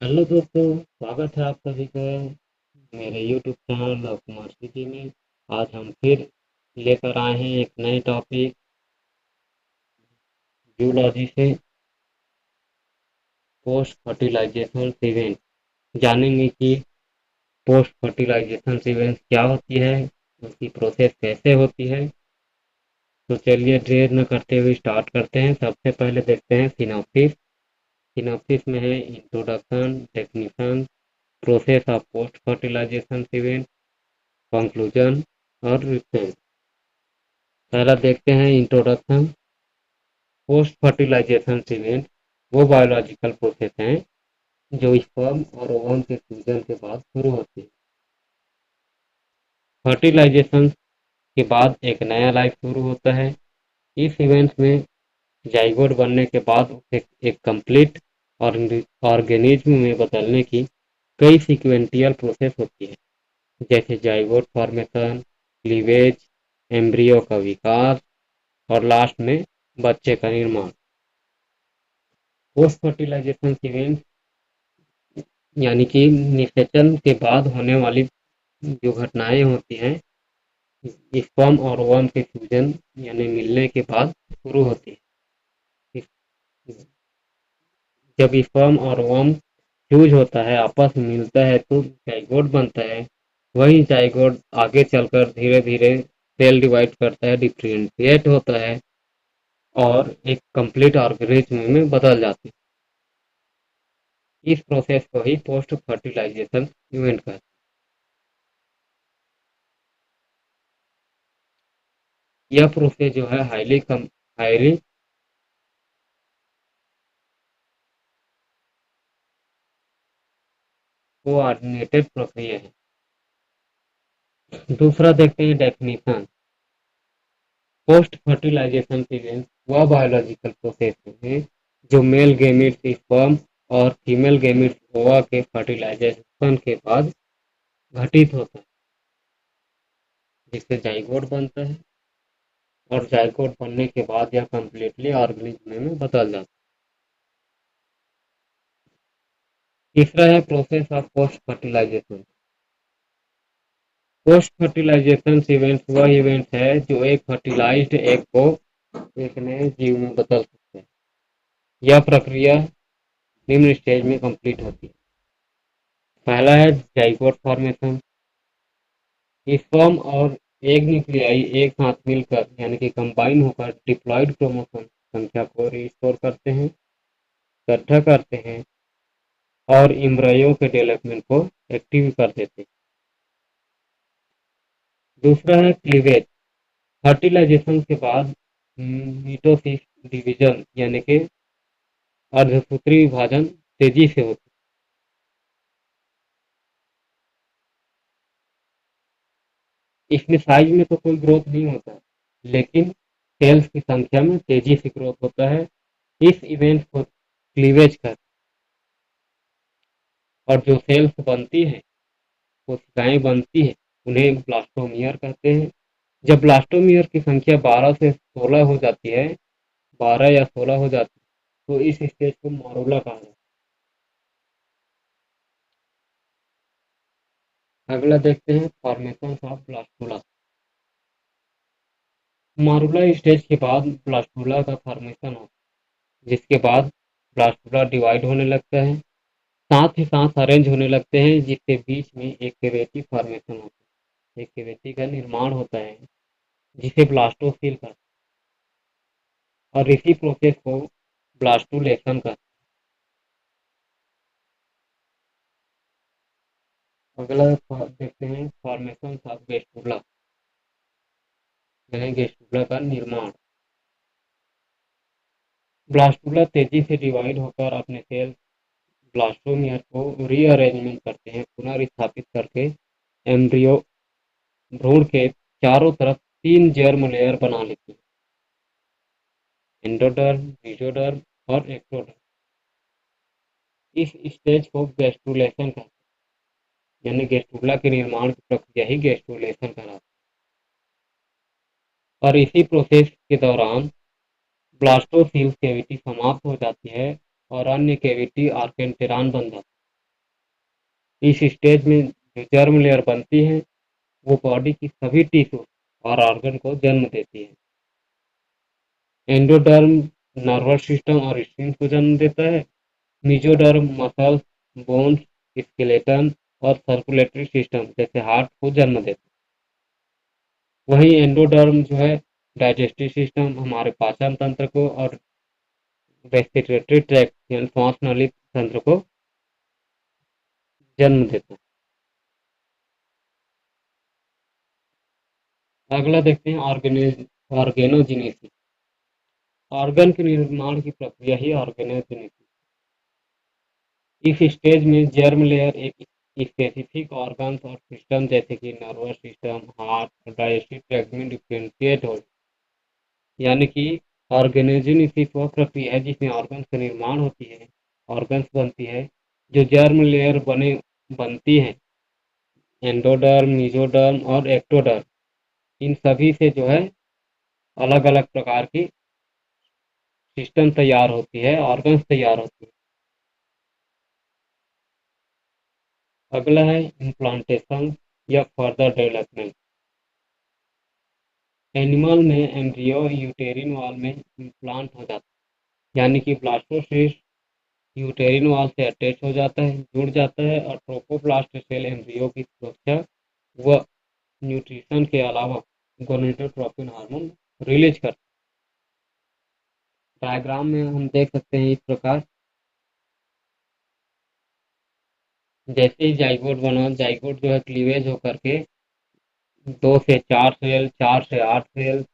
Hello दोस्तों, स्वागत है आप सभी का मेरे YouTube channel love Kumar city में। आज हम फिर लेकर आए हैं एक नए टॉपिक जूलॉजी से पोस्ट फर्टिलाइजेशन इवेंट। जानेंगे कि पोस्ट फर्टिलाइजेशन इवेंट क्या होती है, उसकी प्रोसेस कैसे होती है। तो चलिए देर न करते हुए स्टार्ट करते हैं। सबसे पहले देखते हैं सिनॉप्सिस। सिनॉप्सिस में है introduction, definition, process of post fertilization event, conclusion और रिसर्च। पहला देखते हैं इंट्रोडक्शन। पोस्ट फर्टिलाइजेशन इवेंट वो बायोलॉजिकल प्रोसेस हैं जो स्पर्म और ओवम के फ्यूजन के बाद शुरू होती है। फर्टिलाइजेशन के बाद एक नया लाइफ शुरू होता है। इस इवेंट में जाइगोट बनने के बाद उसे एक कंप्लीट ऑर्गेनिज्म में बदलने की कई सीक्वेंटियल प्रोसेस होती है, जैसे जाइगोट फॉर्मेशन, क्लीवेज, एम्ब्रियो का विकास और लास्ट में बच्चे का निर्माण। पोस्ट फर्टिलाइजेशन इवेंट यानी कि निषेचन के बाद होने वाली जो घटनाएं होती हैं, स्पर्म और ओवम के फ्यूजन यानी मिलने के बाद शुरू होती है। जब स्पर्म और ओवम फ्यूज होता है, आपस में मिलता है, तो जाइगोट बनता है। वही जाइगोट आगे चलकर धीरे धीरे सेल डिवाइड करता है, डिफरेंशिएट होता है और एक कंप्लीट ऑर्गेनिज्म में बदल जाती है। इस प्रोसेस को ही पोस्ट फर्टिलाइजेशन इवेंट कहते हैं। यह प्रोसेस जो है हाईली कोऑर्डिनेटेड प्रक्रिया है। दूसरा देखते हैं डेफिनेशन। पोस्ट फर्टिलाइजेशन इवेंट वह बायोलॉजिकल प्रोसेस है जो मेल गेमिट्स स्पर्म और फीमेल गेमिट्स ओवा के फर्टिलाइजेशन के बाद घटित होता है, जिससे जाइगोट बनता है। और जाइगोट बनने के बाद यह कम्प्लीटली ऑर्गेनिज्म में बदल जाता है। तीसरा है process of post fertilization. Post fertilization event वह इवेंट है जो एक फर्टिलाइज्ड एग को एक नए जीव में बदल सकते हैं। यह प्रक्रिया निम्न स्टेज में कंप्लीट होती है। पहला है जाइगोट फॉर्मेशन। स्पर्म और एग न्यूक्लियाई एक साथ मिलकर यानी कि कंबाइन होकर डिप्लॉयड क्रोमोसोम संख्या को रिस्टोर करते हैं, इकट्ठा करते हैं और एम्ब्रियो के डेवलपमेंट को एक्टिव कर देते हैं। दूसरा है क्लीवेज। फर्टिलाइजेशन के बाद मिटोसिस डिवीजन यानी कि अर्धसूत्री विभाजन तेजी से होता है। इसमें साइज में तो कोई ग्रोथ नहीं होता है, लेकिन सेल्स की संख्या में तेजी से ग्रोथ होता है। इस इवेंट को क्लीवेज कहते हैं। और जो सेल्स बनती है, कोशिकाएं बनती है, उन्हें ब्लास्टोमियर कहते हैं। जब ब्लास्टोमियर की संख्या 12 से 16 हो जाती है, 12 या 16 हो जाती है, तो इस स्टेज को मारूला कहा जाता है। अगला देखते हैं फॉर्मेशन ऑफ ब्लास्टुला। मारूला स्टेज के बाद ब्लास्टुला का फॉर्मेशन होता है, जिसके बाद ब्लास्टुला डिवाइड होने लगता है, साथ ही साथ अरेंज होने लगते हैं, जिसके बीच में एक कैविटी फॉर्मेशन होता है। एक कैविटी का निर्माण होता है, जिसे ब्लास्टोसील कहते हैं। और इसी प्रोसेस को ब्लास्टुलेशन कहते हैं। अगला देखते हैं फॉर्मेशन ऑफ गेस्टुला यानी गेस्टुला का निर्माण। ब्लास्टुला तेजी से डिवाइड होकर अपने सेल ब्लास्टोमियर को रीअरेंजमेंट करते हैं, पुनर्स्थापित करके एम्ब्रियो भ्रूण के चारों तरफ 3 जर्म लेयर बना लेते हैं, एंडोडर्म, मेसोडर्म और एक्टोडर्म। इस स्टेज को गैस्ट्रुलेशन कहते हैं, यानी गैस्ट्रुला के निर्माण की प्रक्रिया ही गैस्ट्रुलेशन कहलाती है। और इसी प्रोसेस के दौरान ब्लास्टोसिल कैविटी समाप्त हो जाती है और अन्य कैविटी आर्केन्टेरॉन बन जाती है। इस स्टेज में जो जर्म लेयर बनती है वो बॉडी की सभी टिश्यू और ऑर्गन को जन्म देती है। एंडोडर्म नर्वस सिस्टम और स्किन को जन्म देता है। मेसोडर्म मसल्स, बोन्स, स्केलेटन और सर्कुलेटरी सिस्टम जैसे हार्ट को जन्म देता है। वहीं एंडोडर्म जो है डाइजेस्टिव सिस्टम, हमारे पाचन तंत्र को और रेस्पिरेटरी ट्रैक्ट यानी श्वास नली तंत्र को जन्म देता है। अगला देखते हैं ऑर्गेनोजेनेसिस। ऑर्गन के निर्माण की प्रक्रिया ही ऑर्गेनोजेनेसिस। इस स्टेज में जर्म लेयर एक स्पेसिफिक ऑर्गन्स और सिस्टम जैसे कि नर्वस सिस्टम, हार्ट और डाइजेस्टिव ट्रैक्ट में डिफरेंशिएट हो, यानी कि ऑर्गेनोजेनेसिस वह प्रक्रिया है जिसमें ऑर्गन्स का निर्माण होती है, ऑर्गन्स बनती है, जो जर्म लेयर बनती है। एंडोडर्म, मेसोडर्म और एक्टोडर्म, इन सभी से जो है अलग अलग प्रकार की सिस्टम तैयार होती है, ऑर्गन्स तैयार होती है। अगला है इम्प्लांटेशन या फर्दर डेवलपमेंट। एनिमल में एम्ब्रियो यूटेरिन वॉल में इम्प्लांट हो जाता है, यानी कि ब्लास्टोसिस्ट यूटेरिन वॉल से अटैच हो जाता है, जुड़ जाता है और ट्रोपोप्लास्ट सेल एम्ब्रियो की सुरक्षा व न्यूट्रिशन के अलावा गोनेडोट्रोपिन हार्मोन रिलीज करता है। डायग्राम में हम देख सकते हैं इस प्रकार, जैसे ही जाइगोट बना, जाइगोट जो है क्लीवेज होकर के 2 से 4 सेल, 4 से 8 सेल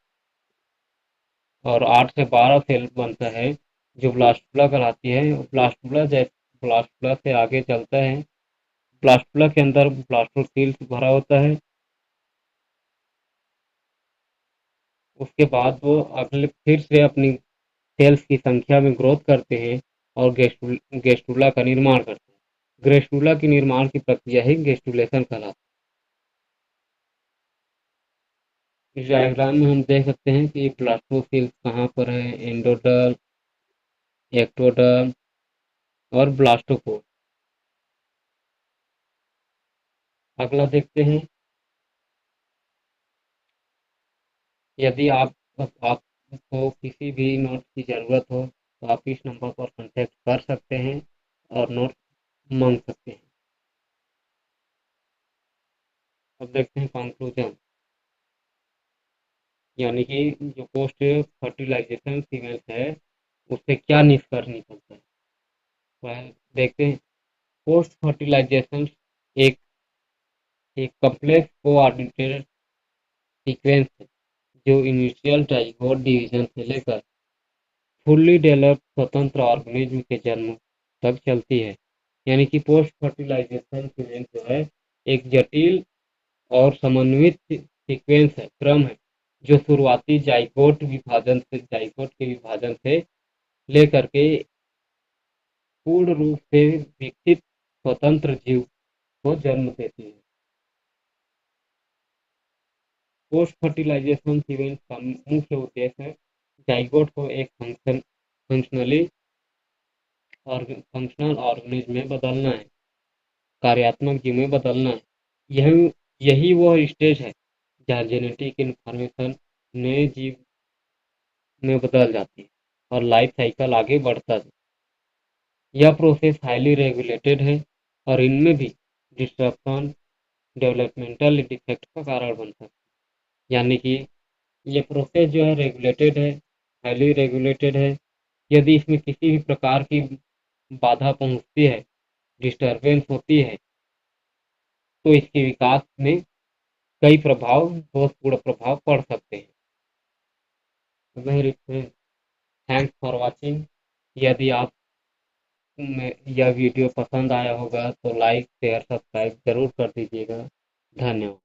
और 8 से 12 सेल बनता है, जो ब्लास्टुला कहलाती है। ब्लास्टुला से आगे चलता है। ब्लास्टुला के अंदर ब्लास्टोसिल्स भरा होता है। उसके बाद वो अगले फिर से अपनी सेल्स की संख्या में ग्रोथ करते हैं और गेस्टुला का निर्माण करते हैं। गेस्टुला की निर्माण की प्रक्रिया ही गेस्टुलेशन कहलाती है। इस डायग्राम में हम देख सकते हैं कि ब्लास्टोसिल्स कहाँ पर है, एंडोडर्म, एक्टोडर्म और ब्लास्टोकोर। अगला देखते हैं, यदि आपको किसी भी नोट की ज़रूरत हो तो आप इस नंबर पर कॉन्टैक्ट कर सकते हैं और नोट मांग सकते हैं। अब देखते हैं कंक्लूजन, यानी कि जो पोस्ट फर्टिलाइजेशन सीमेंट है उससे क्या निष्कर्ष निकलता है। वह देखते हैं। पोस्ट फर्टिलाइजेशन एक एक कम्प्लेक्स कोऑर्डिनेटेड सीक्वेंस है जो इनिशियल जाइगोट डिवीजन से लेकर फुल्ली डेवलप्ड स्वतंत्र ऑर्गेनिज्म के जन्म तक चलती है। यानी कि पोस्ट फर्टिलाइजेशन सीक्वेंस जो है एक जटिल और समन्वित सीक्वेंस है, क्रम है, जो शुरुआती जाइगोट के विभाजन से लेकर के पूर्ण रूप से विकसित स्वतंत्र जीव को जन्म देती है। पोस्ट फर्टिलाइजेशन सीक्वेंस का मुख्य उद्देश्य है जाइगोट को एक फंक्शनल ऑर्गेनिज्म में बदलना है, कार्यात्मक जीव में बदलना है। यही यही वह स्टेज है जहाँ जेनेटिक इन्फॉर्मेशन नए जीव में बदल जाती है और लाइफ साइकिल आगे बढ़ता है। यह प्रोसेस हाईली रेगुलेटेड है और इनमें भी डिस्ट्रप्शन डेवलपमेंटल डिफेक्ट का कारण बनता है। यानी कि ये प्रोसेस जो है रेगुलेटेड है, हाईली रेगुलेटेड है। यदि इसमें किसी भी प्रकार की बाधा पहुंचती है, डिस्टरबेंस होती है, तो इसके विकास में कई प्रभाव, दोषपूर्ण प्रभाव पड़ सकते हैं। Thanks for watching. यदि आप में यह वीडियो पसंद आया होगा तो लाइक शेयर सब्सक्राइब जरूर कर दीजिएगा। धन्यवाद।